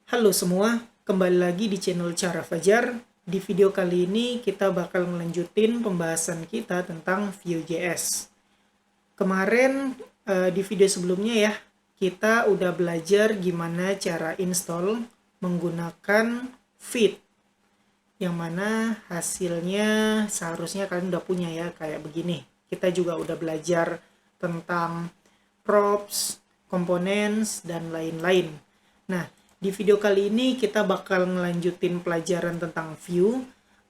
Halo semua, kembali lagi di channel Cara Fajar. Di video kali ini kita bakal melanjutin pembahasan kita tentang Vue.js. Kemarin di video sebelumnya ya, kita udah belajar gimana cara install menggunakan Vite. Yang mana hasilnya seharusnya kalian udah punya ya, kayak begini. Kita juga udah belajar tentang props, components, dan lain-lain. Nah, di video kali ini kita bakal ngelanjutin pelajaran tentang Vue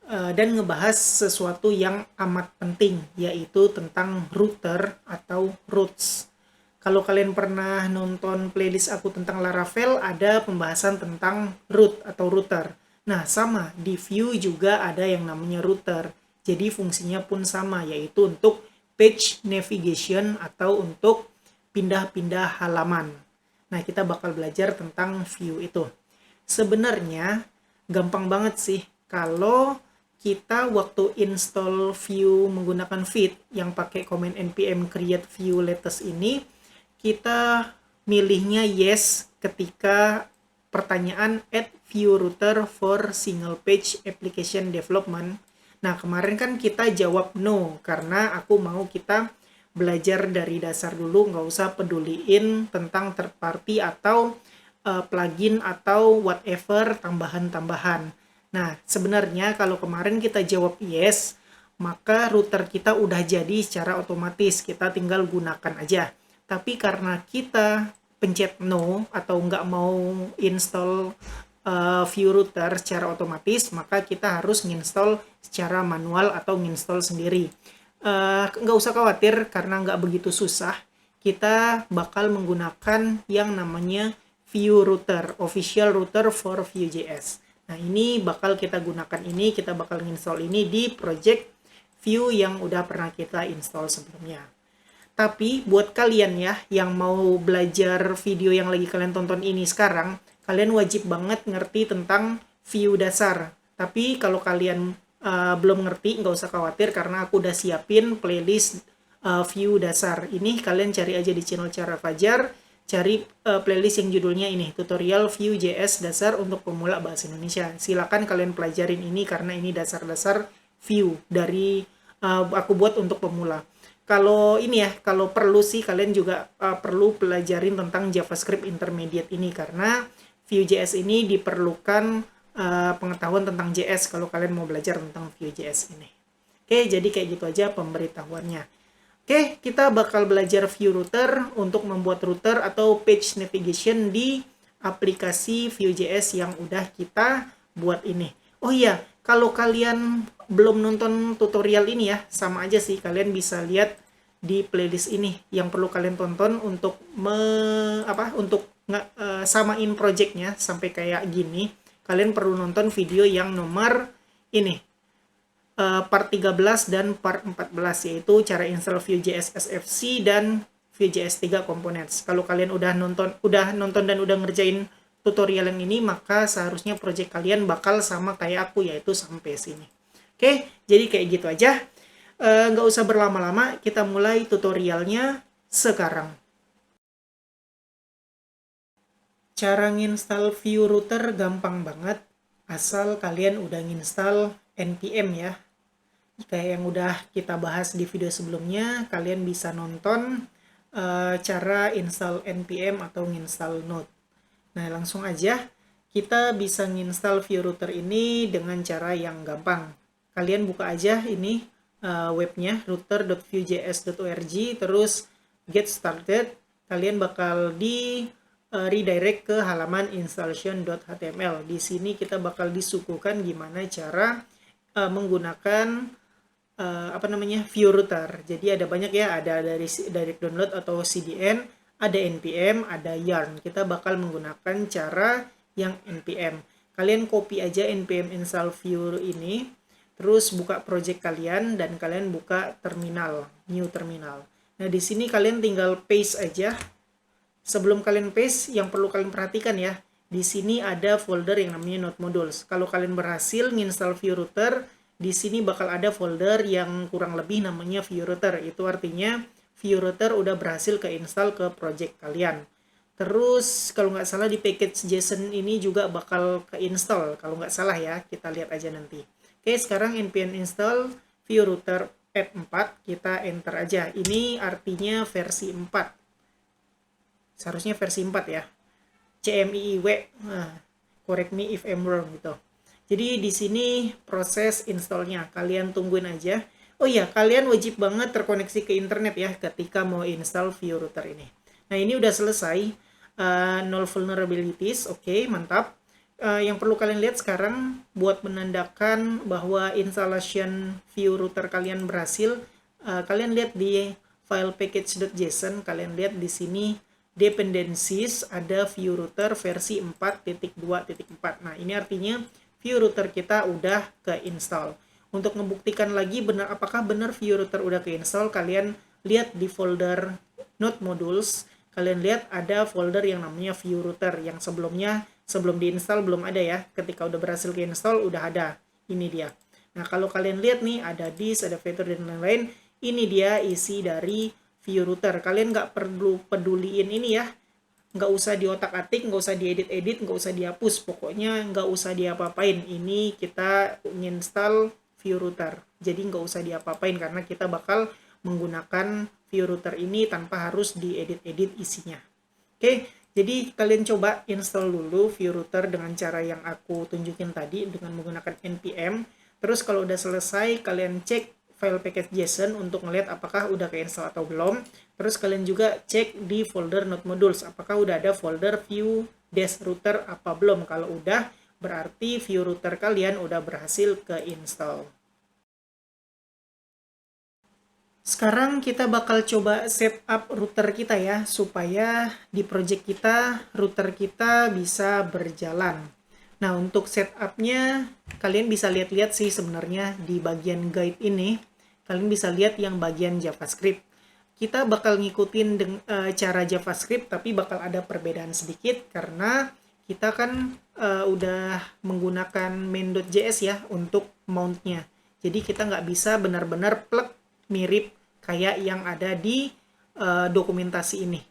dan ngebahas sesuatu yang amat penting, yaitu tentang router atau routes. Kalau kalian pernah nonton playlist aku tentang Laravel, ada pembahasan tentang root atau router. Nah, sama, di Vue juga ada yang namanya router. Jadi fungsinya pun sama, yaitu untuk page navigation atau untuk pindah-pindah halaman. Nah, kita bakal belajar tentang Vue itu. Sebenarnya gampang banget sih kalau kita waktu install Vue menggunakan Vite yang pakai command npm create Vue latest ini, kita milihnya yes ketika pertanyaan add Vue router for single page application development. Nah, kemarin kan kita jawab no karena aku mau kita belajar dari dasar dulu, nggak usah peduliin tentang third party atau plugin atau whatever tambahan-tambahan. Nah, sebenarnya kalau kemarin kita jawab yes, maka router kita udah jadi secara otomatis, kita tinggal gunakan aja. Tapi karena kita pencet no atau nggak mau install Vue router secara otomatis, maka kita harus nginstall secara manual atau nginstall sendiri. Nggak usah khawatir karena nggak begitu susah. Kita bakal menggunakan yang namanya Vue router, official router for Vue.js. Nah, ini bakal kita gunakan ini, kita bakal install ini di project Vue yang udah pernah kita install sebelumnya. Tapi buat kalian ya yang mau belajar video yang lagi kalian tonton ini sekarang, kalian wajib banget ngerti tentang Vue dasar. Tapi kalau kalian belum ngerti, nggak usah khawatir karena aku udah siapin playlist Vue dasar. Ini kalian cari aja di channel Cara Fajar, cari playlist yang judulnya ini, tutorial Vue.js dasar untuk pemula bahasa Indonesia. Silakan kalian pelajarin ini karena ini dasar-dasar Vue dari aku buat untuk pemula. Kalau ini ya, kalau perlu sih kalian juga perlu pelajarin tentang JavaScript intermediate ini karena Vue.js ini diperlukan pengetahuan tentang JS kalau kalian mau belajar tentang Vue.js ini. Oke, jadi kayak gitu aja pemberitahuannya. Oke, kita bakal belajar Vue router untuk membuat router atau page navigation di aplikasi Vue.js yang udah kita buat ini. Oh iya, kalau kalian belum nonton tutorial ini ya, sama aja sih kalian bisa lihat di playlist ini. Yang perlu kalian tonton untuk samain projectnya sampai kayak gini, kalian perlu nonton video yang nomor ini, part 13 dan part 14, yaitu cara install Vue.js SFC dan Vue.js 3 Components. Kalau kalian udah nonton dan udah ngerjain tutorial yang ini, maka seharusnya project kalian bakal sama kayak aku, yaitu sampai sini. Oke, jadi kayak gitu aja. Nggak usah berlama-lama, kita mulai tutorialnya sekarang. Cara nginstal Vue router gampang banget, asal kalian udah nginstal npm ya. Kayak yang udah kita bahas di video sebelumnya, kalian bisa nonton cara install npm atau nginstal node. Nah, langsung aja kita bisa nginstal Vue router ini dengan cara yang gampang. Kalian buka aja ini webnya router.vuejs.org, terus get started. Kalian bakal di redirect ke halaman installation.html. Di sini kita bakal disuguhkan gimana cara menggunakan Vue router. Jadi ada banyak ya, ada dari direct download atau CDN, ada npm, ada yarn. Kita bakal menggunakan cara yang npm. Kalian copy aja npm install Vue ini, terus buka project kalian dan kalian buka terminal, new terminal. Nah, di sini kalian tinggal paste aja. Sebelum kalian paste, yang perlu kalian perhatikan ya, di sini ada folder yang namanya node modules. Kalau kalian berhasil nginstal Vue router, di sini bakal ada folder yang kurang lebih namanya Vue router. Itu artinya Vue router udah berhasil keinstall ke project kalian. Terus kalau nggak salah di package JSON ini juga bakal ke-install. Kalau nggak salah ya, kita lihat aja nanti. Oke, sekarang npm install view router add 4, kita enter aja. Ini artinya versi 4. Seharusnya versi 4 ya. CMIIW, nah, correct me if I'm wrong gitu. Jadi di sini proses installnya, kalian tungguin aja. Oh iya, kalian wajib banget terkoneksi ke internet ya ketika mau install view router ini. Nah ini udah selesai. Null vulnerabilities, oke, mantap. Yang perlu kalian lihat sekarang buat menandakan bahwa installation view router kalian berhasil, kalian lihat di file package.json, kalian lihat di sini dependencies ada view router versi 4.2.4. Nah, ini artinya view router kita udah ke-install. Untuk membuktikan lagi apakah benar view router udah ke-install, kalian lihat di folder node modules. Kalian lihat ada folder yang namanya view router yang sebelum diinstal belum ada ya. Ketika udah berhasil ke-install udah ada. Ini dia. Nah, kalau kalian lihat nih ada disk, ada fitur dan lain-lain. Ini dia isi dari view router. Kalian nggak perlu peduliin ini ya. Nggak usah diotak-atik, nggak usah diedit-edit, nggak usah dihapus. Pokoknya nggak usah diapa-apain. Ini kita nginstal view router. Jadi nggak usah diapa-apain karena kita bakal menggunakan view router ini tanpa harus diedit-edit isinya. Oke, jadi kalian coba install dulu view router dengan cara yang aku tunjukin tadi dengan menggunakan npm. Terus kalau udah selesai, kalian cek file package JSON untuk melihat apakah udah keinstall atau belum. Terus kalian juga cek di folder node modules, apakah udah ada folder view dash router apa belum. Kalau udah, berarti view router kalian udah berhasil keinstall. Sekarang kita bakal coba setup router kita ya, supaya di project kita, router kita bisa berjalan. Nah, untuk setupnya, kalian bisa lihat-lihat sih sebenarnya di bagian guide ini. Kalian bisa lihat yang bagian JavaScript. Kita bakal ngikutin cara JavaScript, tapi bakal ada perbedaan sedikit karena kita kan udah menggunakan main.js ya untuk mount-nya. Jadi kita nggak bisa benar-benar plug mirip kayak yang ada di dokumentasi ini.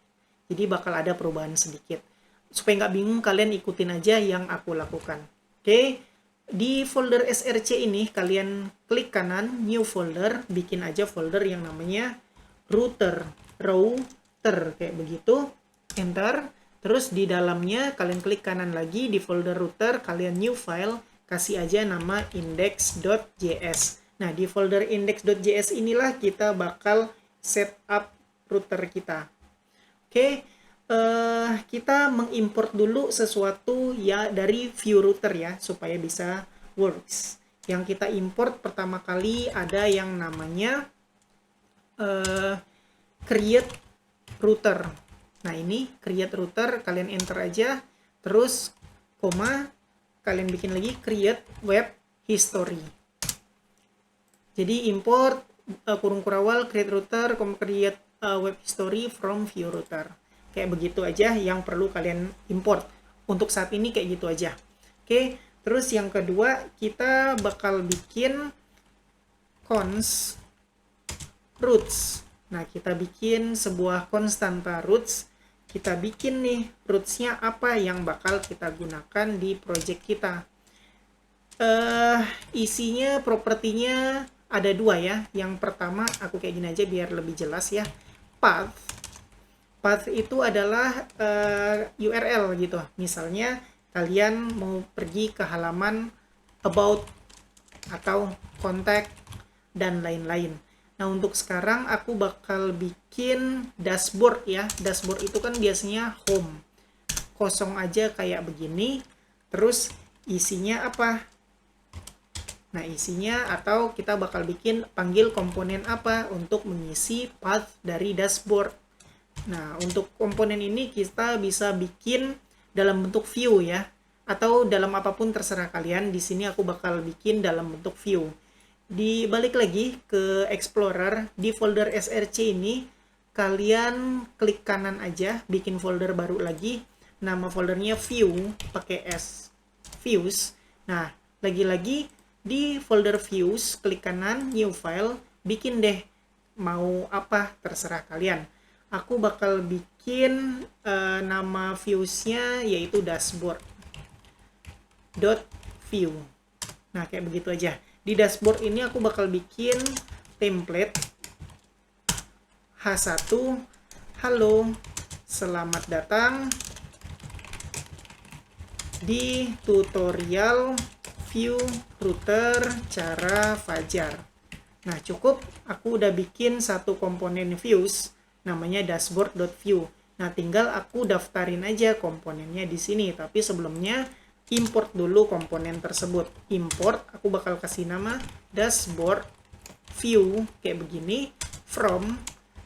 Jadi bakal ada perubahan sedikit. Supaya nggak bingung, kalian ikutin aja yang aku lakukan. Oke, di folder src ini kalian klik kanan, new folder, bikin aja folder yang namanya router, kayak begitu, enter. Terus di dalamnya kalian klik kanan lagi di folder router, kalian new file, kasih aja nama index.js. Nah, di folder index.js inilah kita bakal setup router kita. Oke, kita mengimport dulu sesuatu ya dari view router ya, supaya bisa works. Yang kita import pertama kali ada yang namanya create router. Nah, ini create router, kalian enter aja, terus koma, kalian bikin lagi create web history. Jadi import kurung kurawal create router, create web history from view router. Kayak begitu aja yang perlu kalian import. Untuk saat ini kayak gitu aja. Oke, terus yang kedua kita bakal bikin const roots. Nah, kita bikin sebuah const tanpa roots. Kita bikin nih roots-nya apa yang bakal kita gunakan di project kita. Isinya, propertinya ada dua ya. Yang pertama, aku kayak gini aja biar lebih jelas ya. Path. Path itu adalah URL gitu. Misalnya, kalian mau pergi ke halaman about atau contact dan lain-lain. Nah, untuk sekarang aku bakal bikin dashboard ya. Dashboard itu kan biasanya home. Kosong aja kayak begini. Terus isinya apa? Nah, isinya atau kita bakal bikin panggil komponen apa untuk mengisi path dari dashboard. Nah, untuk komponen ini kita bisa bikin dalam bentuk view ya, atau dalam apapun terserah kalian. Di sini aku bakal bikin dalam bentuk view. Dibalik lagi ke Explorer, di folder src ini kalian klik kanan aja, bikin folder baru lagi. Nama foldernya view, pakai S, views. Nah, lagi-lagi di folder views, klik kanan, new file, bikin deh mau apa terserah kalian. Aku bakal bikin bikin nama views-nya yaitu dashboard.view. Nah, kayak begitu aja. Di dashboard ini aku bakal bikin template H1, halo, selamat datang di tutorial view router cara Fajar. Nah, cukup aku udah bikin satu komponen views namanya dashboard.view. Nah, tinggal aku daftarin aja komponennya di sini, tapi sebelumnya import dulu komponen tersebut. Import, aku bakal kasih nama dashboard view kayak begini, from.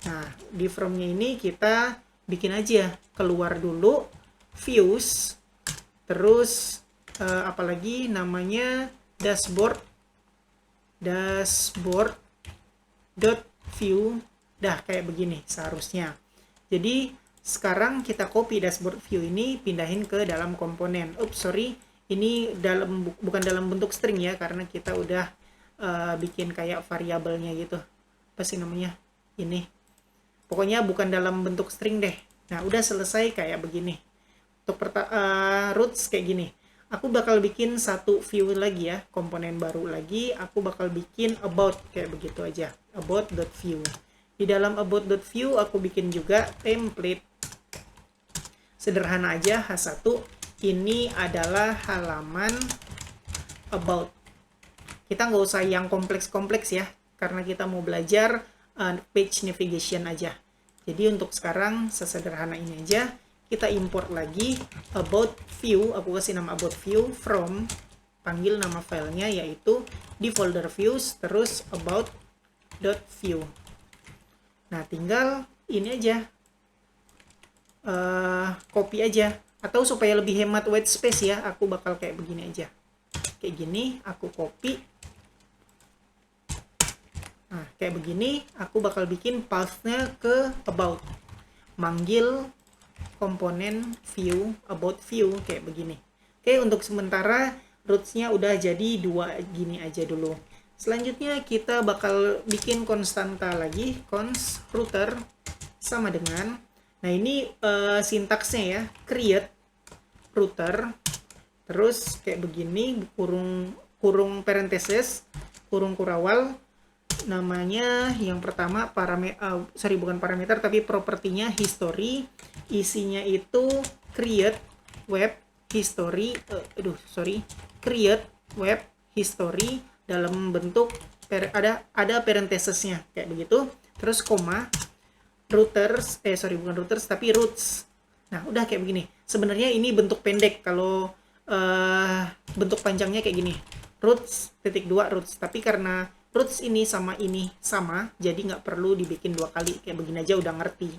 Nah, di from-nya ini kita bikin aja keluar dulu views, terus apalagi namanya dashboard.view. Dah kayak begini seharusnya. Jadi sekarang kita copy dashboard view ini, pindahin ke dalam komponen. Sorry, ini bukan dalam bentuk string ya, karena kita udah bikin kayak variabelnya gitu. Apa sih namanya? Ini. Pokoknya bukan dalam bentuk string deh. Nah, udah selesai kayak begini. Untuk roots kayak gini. Aku bakal bikin satu view lagi ya, komponen baru lagi. Aku bakal bikin about kayak begitu aja. About.view. Di dalam about.view aku bikin juga template. Sederhana aja, H1. Ini adalah halaman about. Kita nggak usah yang kompleks-kompleks ya, karena kita mau belajar page navigation aja. Jadi untuk sekarang sesederhana ini aja. Kita import lagi about view. Aku kasih nama about view from, panggil nama filenya yaitu di folder views, terus about.view. Nah, tinggal ini aja, copy aja. Atau supaya lebih hemat white space ya, aku bakal kayak begini aja. Kayak gini, aku copy. Nah, kayak begini, aku bakal bikin path-nya ke about. Manggil komponen view, about view, kayak begini. Oke, untuk sementara, roots-nya udah jadi 2 gini aja dulu. Selanjutnya kita bakal bikin konstanta lagi, const router sama dengan, nah ini sintaksnya ya, create router, terus kayak begini, kurung parenthesis, kurung kurawal, namanya yang pertama bukan parameter tapi propertinya history, isinya itu create web history, create web history dalam bentuk ada parenthesesnya kayak begitu, terus koma routers bukan routers tapi roots. Nah, udah kayak begini. Sebenarnya ini bentuk pendek, kalau bentuk panjangnya kayak gini, roots .2 roots, tapi karena roots ini sama, jadi nggak perlu dibikin 2 kali, kayak begini aja udah ngerti.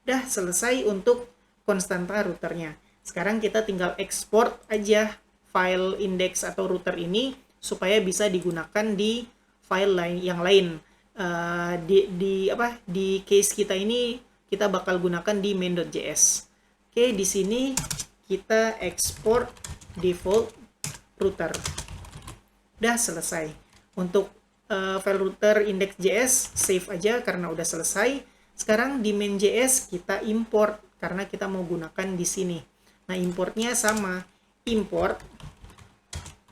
Udah selesai untuk konstanta routernya. Sekarang kita tinggal ekspor aja file index atau router ini supaya bisa digunakan di file lain yang lain. Di case kita ini kita bakal gunakan di main.js. Oke, di sini kita ekspor default router. Udah selesai. Untuk file router index.js save aja karena udah selesai. Sekarang di main.js kita import karena kita mau gunakan di sini. Nah, importnya sama, import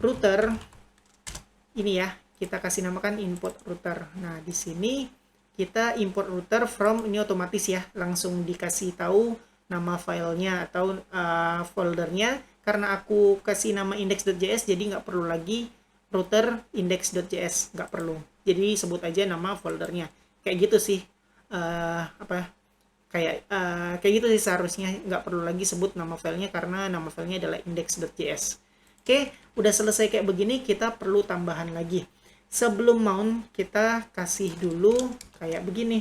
router ini ya, kita kasih namakan import router. Nah, di sini kita import router from, ini otomatis ya, langsung dikasih tahu nama filenya atau foldernya. Karena aku kasih nama index.js, jadi nggak perlu lagi router index.js, nggak perlu. Jadi sebut aja nama foldernya. Kayak gitu sih, kayak gitu sih seharusnya, nggak perlu lagi sebut nama filenya karena nama filenya adalah index.js. Oke, udah selesai kayak begini, kita perlu tambahan lagi. Sebelum mount, kita kasih dulu kayak begini.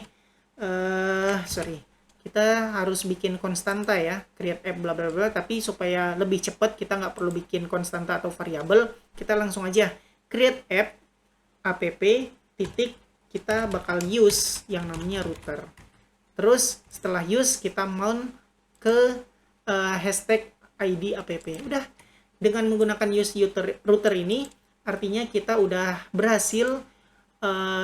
Kita harus bikin konstanta ya, create app bla bla bla, tapi supaya lebih cepat kita nggak perlu bikin konstanta atau variabel, kita langsung aja create app, app, titik, kita bakal use yang namanya router. Terus setelah use, kita mount ke hashtag ID app. Udah. Dengan menggunakan use router ini, artinya kita udah berhasil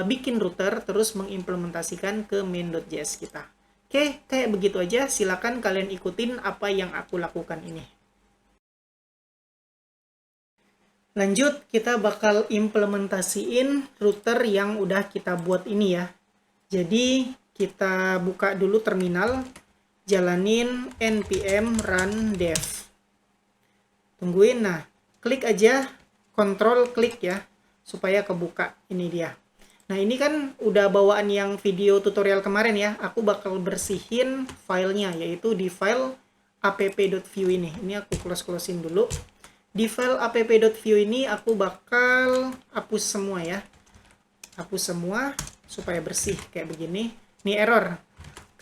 bikin router, terus mengimplementasikan ke main.js kita. Oke, kayak begitu aja. Silakan kalian ikutin apa yang aku lakukan ini. Lanjut, kita bakal implementasiin router yang udah kita buat ini ya. Jadi, kita buka dulu terminal, jalanin npm run dev. Tungguin, nah, klik aja, kontrol klik ya, supaya kebuka. Ini dia. Nah, ini kan udah bawaan yang video tutorial kemarin ya. Aku bakal bersihin filenya, yaitu di file app.view ini. Ini aku close-closein dulu. Di file app.view ini aku bakal hapus semua ya. Hapus semua supaya bersih kayak begini. Ini error.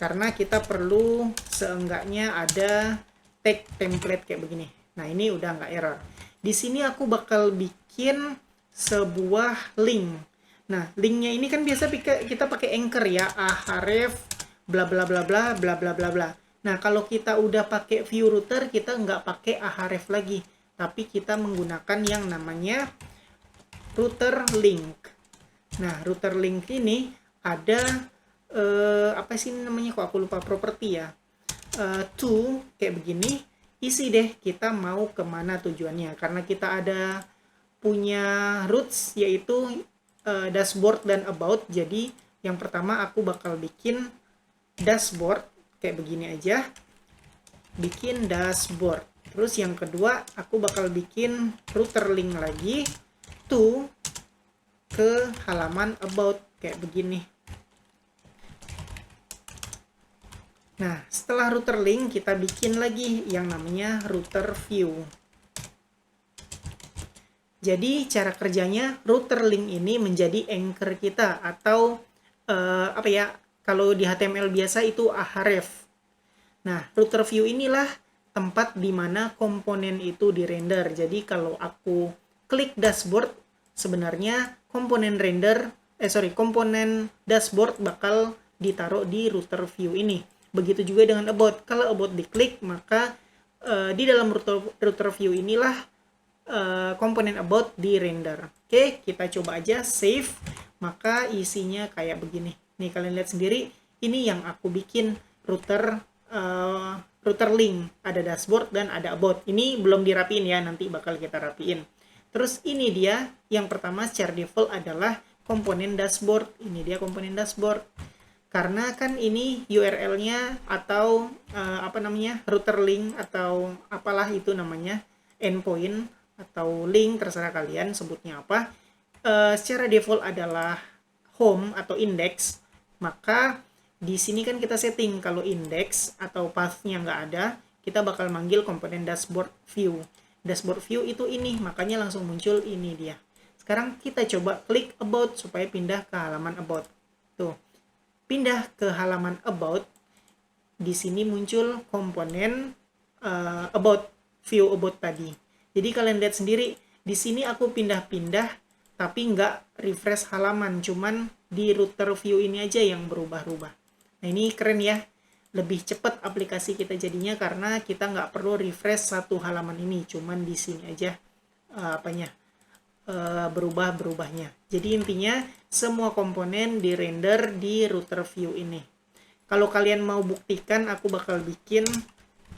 Karena kita perlu seenggaknya ada tag template kayak begini. Nah, ini udah nggak error. Di sini aku bakal bikin sebuah link. Nah, linknya ini kan biasa kita pakai Anchor ya, ahref bla bla bla bla bla bla bla bla. Nah, kalau kita udah pakai view router, kita nggak pakai ahref lagi, tapi kita menggunakan yang namanya router link. Nah, router link ini ada apa sih namanya, kok aku lupa, properti ya. To kayak begini, isi deh kita mau kemana tujuannya, karena kita ada punya roots yaitu dashboard dan about. Jadi yang pertama aku bakal bikin dashboard kayak begini aja, bikin dashboard. Terus yang kedua aku bakal bikin router link lagi to ke halaman about kayak begini. Nah, setelah router link kita bikin lagi yang namanya router view. Jadi cara kerjanya router link ini menjadi anchor kita, atau apa ya, kalau di HTML biasa itu ahref. Nah, router view inilah tempat di mana komponen itu dirender. Jadi kalau aku klik dashboard, sebenarnya komponen komponen dashboard bakal ditaruh di router view ini. Begitu juga dengan about. Kalau about diklik, maka di dalam router view inilah komponen about di render. Oke, kita coba aja save. Maka isinya kayak begini. Nih kalian lihat sendiri, ini yang aku bikin router link, ada dashboard dan ada about. Ini belum dirapiin ya, nanti bakal kita rapiin. Terus ini dia yang pertama secara default adalah komponen dashboard. Ini dia komponen dashboard. Karena kan ini URL-nya atau apa namanya, router link atau apalah itu namanya, endpoint atau link, terserah kalian sebutnya apa, secara default adalah home atau index. Maka di sini kan kita setting kalau index atau path-nya nggak ada, kita bakal manggil komponen dashboard view. Dashboard view itu ini, makanya langsung muncul ini dia. Sekarang kita coba klik about supaya pindah ke halaman about. Tuh, pindah ke halaman about. Di sini muncul komponen about, view about tadi. Jadi kalian lihat sendiri, di sini aku pindah-pindah, tapi nggak refresh halaman, cuman di router view ini aja yang berubah-ubah. Nah, ini keren ya, lebih cepat aplikasi kita jadinya karena kita nggak perlu refresh satu halaman ini, cuman di sini aja berubah-berubahnya. Jadi intinya semua komponen di render di router view ini. Kalau kalian mau buktikan, aku bakal bikin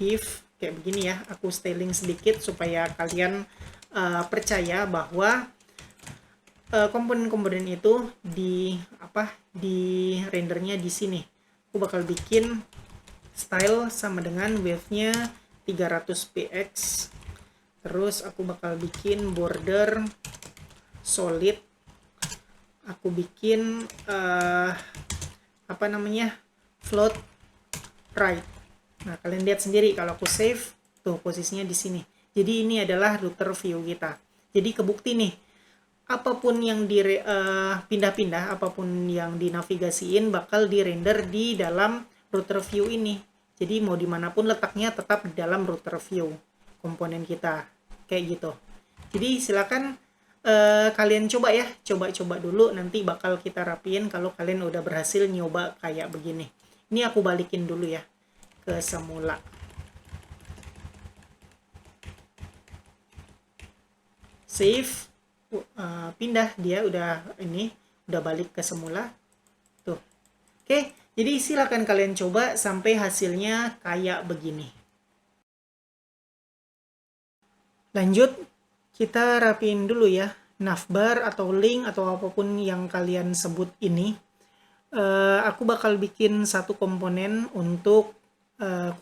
if kayak begini ya, aku styling sedikit supaya kalian percaya bahwa komponen-komponen itu di rendernya di sini. Aku bakal bikin style sama dengan wave-nya 300px. Terus aku bakal bikin border solid. Aku bikin float right. Nah, kalian lihat sendiri kalau aku save, tuh posisinya di sini. Jadi ini adalah router view kita. Jadi kebukti nih, apapun yang pindah-pindah, apapun yang dinavigasiin bakal dirender di dalam router view ini. Jadi mau dimanapun letaknya tetap di dalam router view komponen kita. Kayak gitu. Jadi silakan kalian coba ya, coba-coba dulu, nanti bakal kita rapiin kalau kalian udah berhasil nyoba kayak begini. Ini aku balikin dulu ya ke semula. Save, pindah, dia udah balik ke semula tuh. Oke, Jadi silakan kalian coba sampai hasilnya kayak begini. Lanjut, kita rapiin dulu ya navbar atau link atau apapun yang kalian sebut ini. Aku bakal bikin satu komponen untuk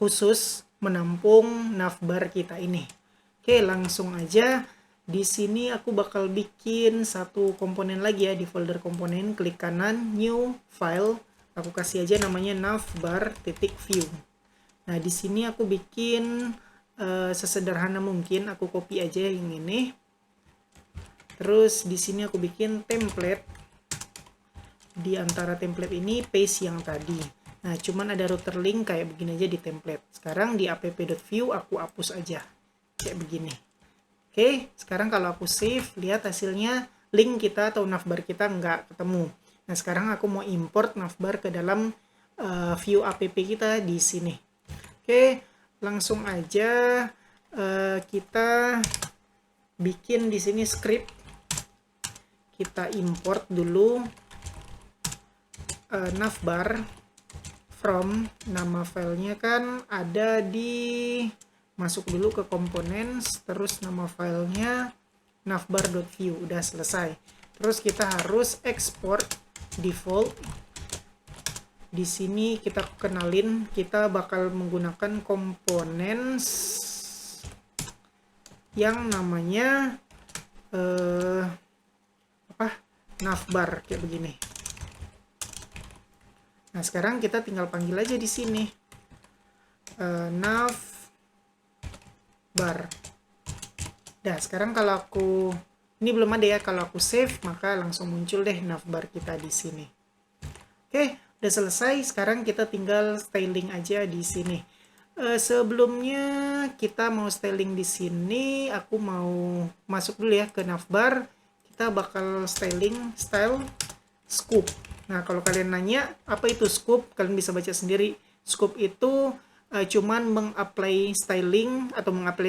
khusus menampung navbar kita ini. Oke, langsung aja. Di sini aku bakal bikin satu komponen lagi ya di folder komponen. Klik kanan, new file. Aku kasih aja namanya navbar.view. Nah, di sini aku bikin sesederhana mungkin. Aku copy aja yang ini. Terus di sini aku bikin template. Di antara template ini paste yang tadi. Nah, cuman ada router link kayak begini aja di template. Sekarang di app.view aku hapus aja. Kayak begini. Oke, sekarang kalau aku save, lihat hasilnya link kita atau navbar kita nggak ketemu. Nah, sekarang aku mau import navbar ke dalam view app kita di sini. Oke, langsung aja kita bikin di sini script. Kita import dulu navbar from, nama filenya kan ada di, masuk dulu ke components, terus nama filenya navbar.view, udah selesai. Terus kita harus export default. Di sini kita kenalin kita bakal menggunakan components yang namanya navbar kayak begini. Nah, sekarang kita tinggal panggil aja di sini navbar. Nah, sekarang kalau aku, ini belum ada ya, kalau aku save maka langsung muncul deh navbar kita di sini. Oke, udah selesai. Sekarang kita tinggal styling aja di sini. Sebelumnya kita mau styling di sini, aku mau masuk dulu ya ke navbar. Kita bakal styling style scoop. Nah, kalau kalian nanya apa itu scoop, kalian bisa baca sendiri. Scoop itu cuman mengapply styling atau mengapply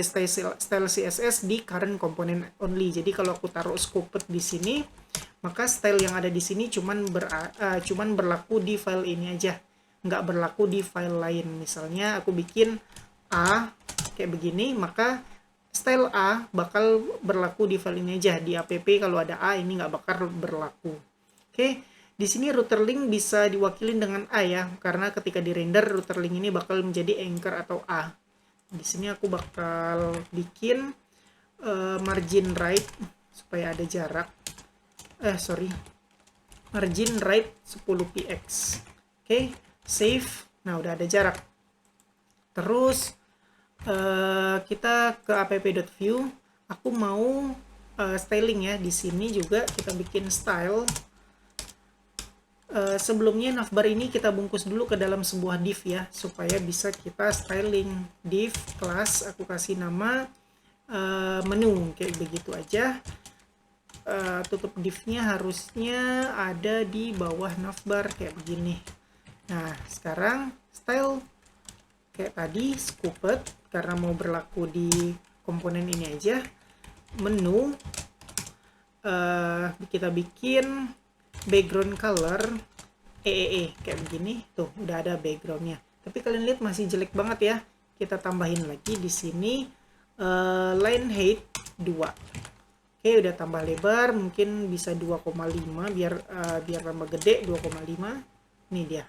style CSS di current component only. Jadi kalau aku taruh scooped di sini, maka style yang ada di sini cuman berlaku di file ini aja, nggak berlaku di file lain. Misalnya aku bikin A kayak begini, maka style A bakal berlaku di file ini aja. Di app kalau ada A ini nggak bakal berlaku. Oke, di sini router link bisa diwakilin dengan A ya, karena ketika di render router link ini bakal menjadi anchor atau A. Di sini aku bakal bikin margin right supaya ada jarak. Margin right 10px. Oke, save. Nah, udah ada jarak. Terus kita ke app.view. Aku mau styling ya. Di sini juga kita bikin style. Sebelumnya navbar ini kita bungkus dulu ke dalam sebuah div ya, supaya bisa kita styling. Div class, aku kasih nama menu kayak begitu aja. Tutup divnya harusnya ada di bawah navbar kayak begini. Nah, sekarang style kayak tadi scooped, karena mau berlaku di komponen ini aja. Menu kita bikin background color EEE kayak begini. Tuh, udah ada backgroundnya. Tapi kalian lihat masih jelek banget ya. Kita tambahin lagi di sini line height 2. Oke, udah tambah lebar, mungkin bisa 2,5 biar tambah gede 2,5. Ini dia.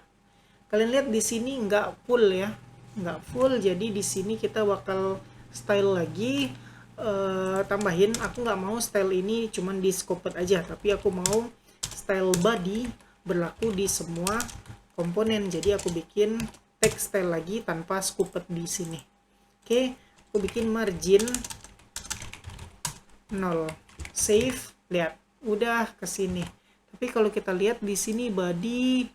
Kalian lihat di sini nggak full ya. Nggak full, jadi di sini kita bakal style lagi. Tambahin, aku nggak mau style ini cuman di scoped aja, tapi aku mau style body berlaku di semua komponen. Jadi aku bikin text style lagi tanpa scoped di sini. Oke, aku bikin margin 0. Save, lihat udah ke sini. Tapi kalau kita lihat di sini body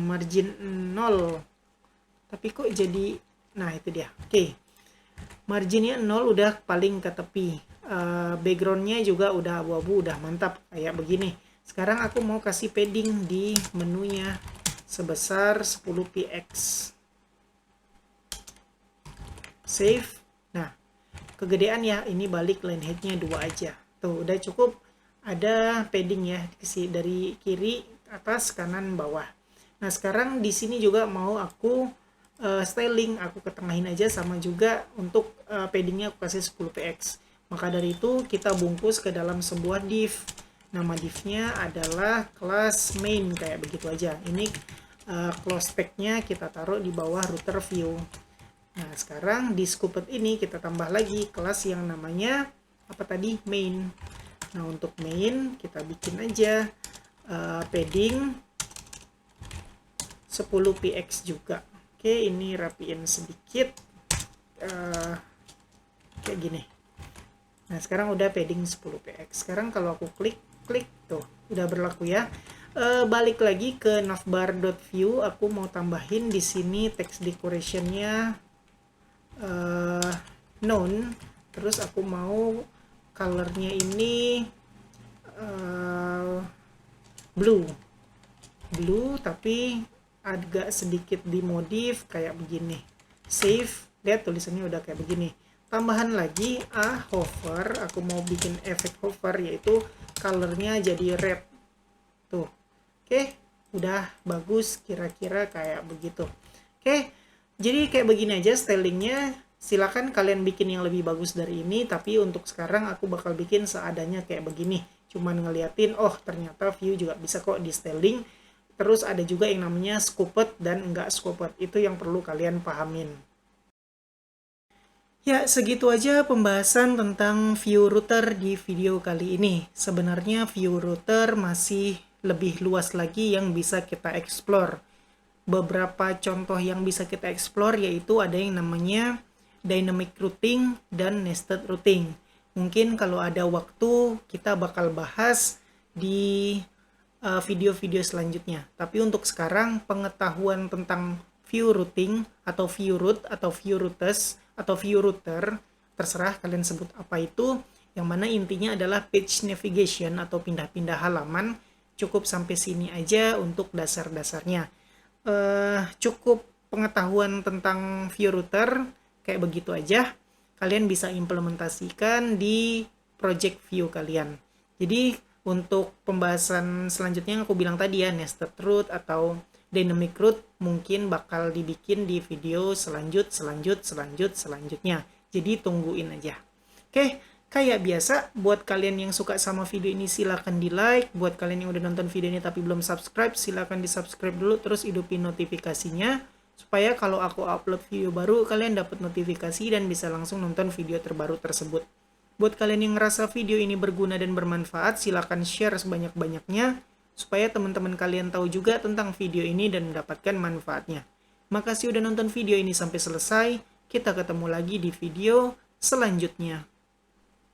margin 0. Tapi kok jadi, nah itu dia. Oke. Marginnya 0 udah paling ke tepi. Backgroundnya juga udah abu-abu, udah mantap kayak begini. Sekarang aku mau kasih padding di menunya sebesar 10px. Save. Nah, kegedean ya, ini balik line height-nya 2 aja. Tuh, udah cukup ada padding ya dari kiri, atas, kanan, bawah. Nah, sekarang di sini juga mau aku styling, aku ketengahin aja, sama juga untuk paddingnya aku kasih 10 px. Maka dari itu kita bungkus ke dalam sebuah div. Nama divnya adalah kelas main, kayak begitu aja. Ini close tag-nya kita taruh di bawah router view. Nah, sekarang di scooped ini kita tambah lagi kelas yang namanya apa tadi? Main. Nah, untuk main kita bikin aja padding 10 px juga. Oke, ini rapiin sedikit kayak gini. Nah, sekarang udah padding 10 px. Sekarang kalau aku klik tuh udah berlaku ya. Balik lagi ke navbar.view, aku mau tambahin di sini text decoration-nya known. Terus aku mau colornya ini blue, tapi agak sedikit dimodif kayak begini. Save, lihat tulisannya udah kayak begini. Tambahan lagi hover, aku mau bikin efek hover, yaitu colornya jadi red tuh. Oke, udah bagus, kira-kira kayak begitu. Oke, jadi kayak begini aja stylingnya. Silakan kalian bikin yang lebih bagus dari ini, tapi untuk sekarang aku bakal bikin seadanya kayak begini. Cuman ngeliatin, oh ternyata view juga bisa kok di styling. Terus ada juga yang namanya scooped dan enggak scooped. Itu yang perlu kalian pahamin. Ya, segitu aja pembahasan tentang view router di video kali ini. Sebenarnya view router masih lebih luas lagi yang bisa kita explore. Beberapa contoh yang bisa kita explore yaitu ada yang namanya dynamic routing dan nested routing. Mungkin kalau ada waktu kita bakal bahas di video-video selanjutnya. Tapi untuk sekarang pengetahuan tentang view routing atau view route atau view routers atau view router, terserah kalian sebut apa itu, yang mana intinya adalah page navigation atau pindah-pindah halaman. Cukup sampai sini aja untuk dasar-dasarnya. Cukup pengetahuan tentang view router kayak begitu aja. Kalian bisa implementasikan di project view kalian. Jadi untuk pembahasan selanjutnya yang aku bilang tadi ya, nested route atau dynamic route mungkin bakal dibikin di video selanjutnya. Jadi tungguin aja. Oke, kayak biasa, buat kalian yang suka sama video ini silahkan di like. Buat kalian yang udah nonton video ini tapi belum subscribe, silahkan di subscribe dulu, terus hidupin notifikasinya. Supaya kalau aku upload video baru, kalian dapat notifikasi dan bisa langsung nonton video terbaru tersebut. Buat kalian yang ngerasa video ini berguna dan bermanfaat, silahkan share sebanyak-banyaknya, supaya teman-teman kalian tahu juga tentang video ini dan mendapatkan manfaatnya. Makasih udah nonton video ini sampai selesai, kita ketemu lagi di video selanjutnya.